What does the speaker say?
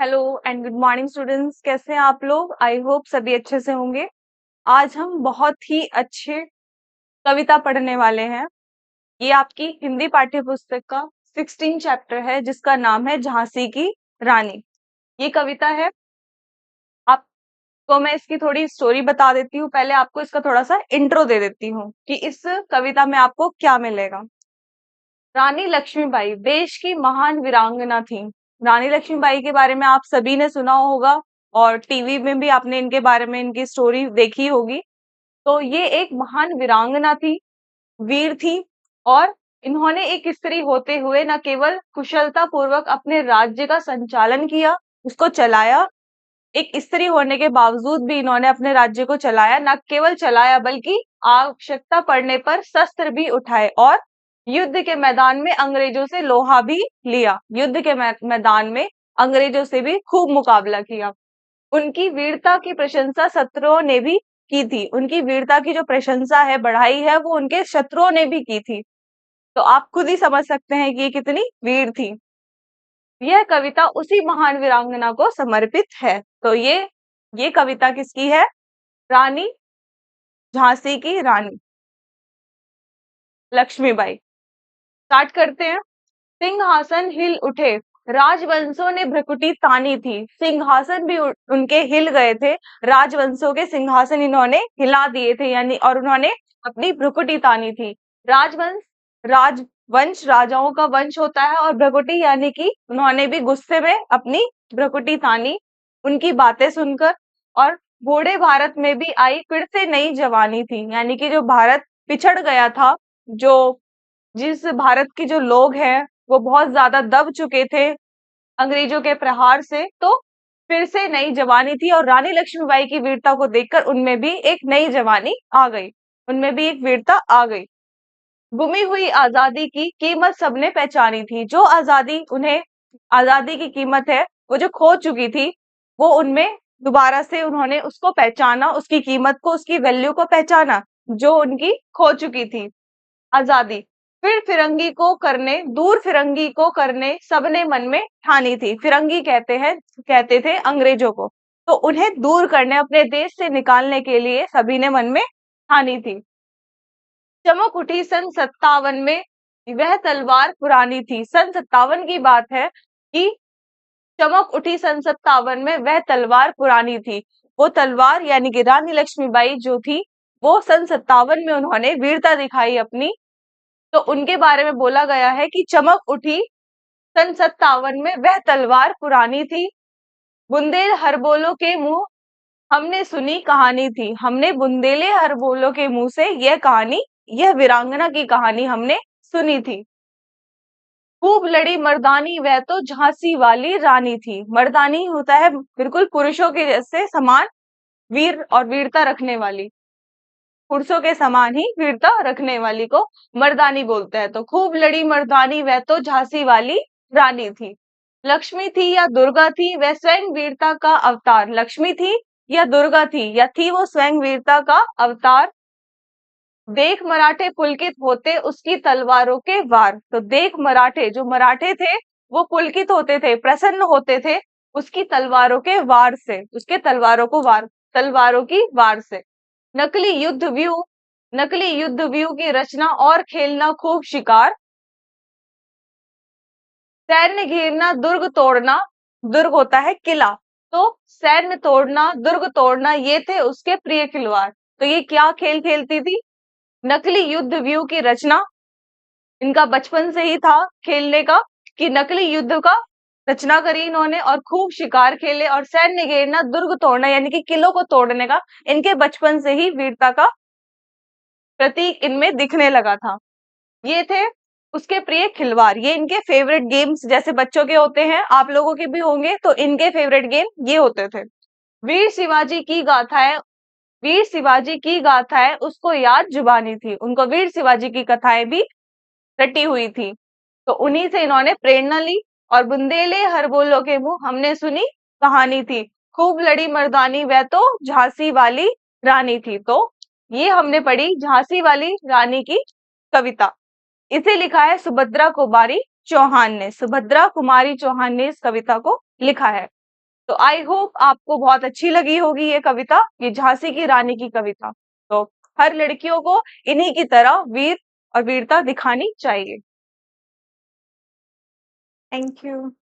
Hello and good morning students. कैसे हैं आप लोग? आई होप सभी अच्छे से होंगे। आज हम बहुत ही अच्छे कविता पढ़ने वाले हैं। ये आपकी हिंदी पाठ्य पुस्तक का 16 चैप्टर है जिसका नाम है झांसी की रानी। ये कविता है। आपको मैं इसकी थोड़ी स्टोरी बता देती हूँ। पहले आपको इसका थोड़ा सा इंट्रो दे देती हूँ कि इस कविता में आपको क्या मिलेगा। रानी लक्ष्मीबाई देश की महान वीरांगना थी। रानी लक्ष्मीबाई के बारे में आप सभी ने सुना होगा और टीवी में भी आपने इनके बारे में इनकी स्टोरी देखी होगी। तो ये एक महान वीरांगना थी, वीर थी और इन्होंने एक स्त्री होते हुए न केवल कुशलता पूर्वक अपने राज्य का संचालन किया, उसको चलाया। एक स्त्री होने के बावजूद भी इन्होंने अपने राज्य को चलाया। न केवल चलाया बल्कि आवश्यकता पड़ने पर शस्त्र भी उठाए और युद्ध के मैदान में अंग्रेजों से लोहा भी लिया। युद्ध के मैदान में अंग्रेजों से भी खूब मुकाबला किया। उनकी वीरता की प्रशंसा शत्रुओं ने भी की थी। उनकी वीरता की जो प्रशंसा है, बढ़ाई है, वो उनके शत्रुओं ने भी की थी। तो आप खुद ही समझ सकते हैं कि ये कितनी वीर थी। यह कविता उसी महान वीरांगना को समर्पित है। तो ये कविता किसकी है? रानी, झांसी की रानी लक्ष्मीबाई। स्टार्ट करते हैं। सिंहासन हिल उठे, राजवंशों ने भ्रकुटी तानी थी। सिंहासन भी उनके हिल गए थे। राजवंशों के सिंहासन इन्होंने हिला दिए थे, यानी और उन्होंने अपनी भ्रकुटी तानी थी। राजवंश राजवंश राजाओं का वंश होता है और भ्रकुटी यानी कि उन्होंने भी गुस्से में अपनी भ्रकुटी तानी। उनकी बातें सुनकर और बूढ़े भारत में भी आई फिर से नई जवानी थी, यानी कि जो भारत पिछड़ गया था, जो जिस भारत के जो लोग हैं वो बहुत ज्यादा दब चुके थे अंग्रेजों के प्रहार से, तो फिर से नई जवानी थी और रानी लक्ष्मीबाई की वीरता को देखकर उनमें भी एक नई जवानी आ गई, उनमें भी एक वीरता आ गई। गुमी हुई आजादी की कीमत सबने पहचानी थी। जो आजादी उन्हें आजादी की कीमत है, वो जो खो चुकी थी, वो उनमें दोबारा से उन्होंने उसको पहचाना, उसकी कीमत को, उसकी वैल्यू को पहचाना जो उनकी खो चुकी थी आजादी। फिर फिरंगी को करने, दूर फिरंगी को करने सबने मन में ठानी थी। फिरंगी कहते थे अंग्रेजों को। तो उन्हें दूर करने, अपने देश से निकालने के लिए सभी ने मन में ठानी थी। चमक उठी सन 57 में, वह तलवार पुरानी थी। सन 57 की बात है कि चमक उठी सन 57 में, वह तलवार पुरानी थी। वो तलवार यानी कि रानी लक्ष्मीबाई जो थी, वो सन 57 में उन्होंने वीरता दिखाई अपनी। तो उनके बारे में बोला गया है कि चमक उठी सन 57 में, वह तलवार पुरानी थी। बुंदेल हरबोलों के मुंह हमने सुनी कहानी थी। हमने बुंदेले हरबोलों के मुंह से यह कहानी, यह वीरांगना की कहानी हमने सुनी थी। खूब लड़ी मर्दानी, वह तो झांसी वाली रानी थी। मर्दानी होता है बिल्कुल पुरुषों के जैसे समान वीर और वीरता रखने वाली, पुरुषों के समान ही वीरता रखने वाली को मर्दानी बोलते हैं। तो खूब लड़ी मर्दानी, वह तो झांसी वाली रानी थी। लक्ष्मी थी या दुर्गा थी, वह स्वयं वीरता का अवतार। लक्ष्मी थी या दुर्गा थी, या थी वो स्वयं वीरता का अवतार। देख मराठे पुलकित होते उसकी तलवारों के वार। तो देख मराठे, जो मराठे थे वो पुलकित होते थे, प्रसन्न होते थे उसकी तलवारों के वार से, उसके तलवारों की वार से। नकली युद्ध व्यू, नकली युद्ध व्यू की रचना और खेलना खूब शिकार। सैन्य घेरना दुर्ग तोड़ना, दुर्ग होता है किला, तो सैन्य तोड़ना, दुर्ग तोड़ना, ये थे उसके प्रिय खिलवाड़। तो ये क्या खेल खेलती थी? नकली युद्ध व्यू की रचना, इनका बचपन से ही था खेलने का कि नकली युद्ध का रचना करी इन्होंने और खूब शिकार खेले। और सैन्य घेरना, दुर्ग तोड़ना यानी कि किलों को तोड़ने का इनके बचपन से ही वीरता का प्रतीक इनमें दिखने लगा था। ये थे उसके प्रिय खिलवाड़। ये इनके फेवरेट गेम्स जैसे बच्चों के होते हैं, आप लोगों के भी होंगे, तो इनके फेवरेट गेम ये होते थे। वीर शिवाजी की गाथाएं, वीर शिवाजी की गाथाएं उसको याद जुबानी थी। उनको वीर शिवाजी की कथाएं भी रटी हुई थी, तो उन्हीं से इन्होंने प्रेरणा ली। और बुंदेले हरबोलों के मुंह हमने सुनी कहानी थी। खूब लड़ी मर्दानी, वह तो झांसी वाली रानी थी। तो ये हमने पढ़ी झांसी वाली रानी की कविता। इसे लिखा है सुभद्रा कुमारी चौहान ने। सुभद्रा कुमारी चौहान ने इस कविता को लिखा है। तो आई होप आपको बहुत अच्छी लगी होगी ये कविता, ये झांसी की रानी की कविता। तो हर लड़कियों को इन्हीं की तरह वीर और वीरता दिखानी चाहिए। Thank you.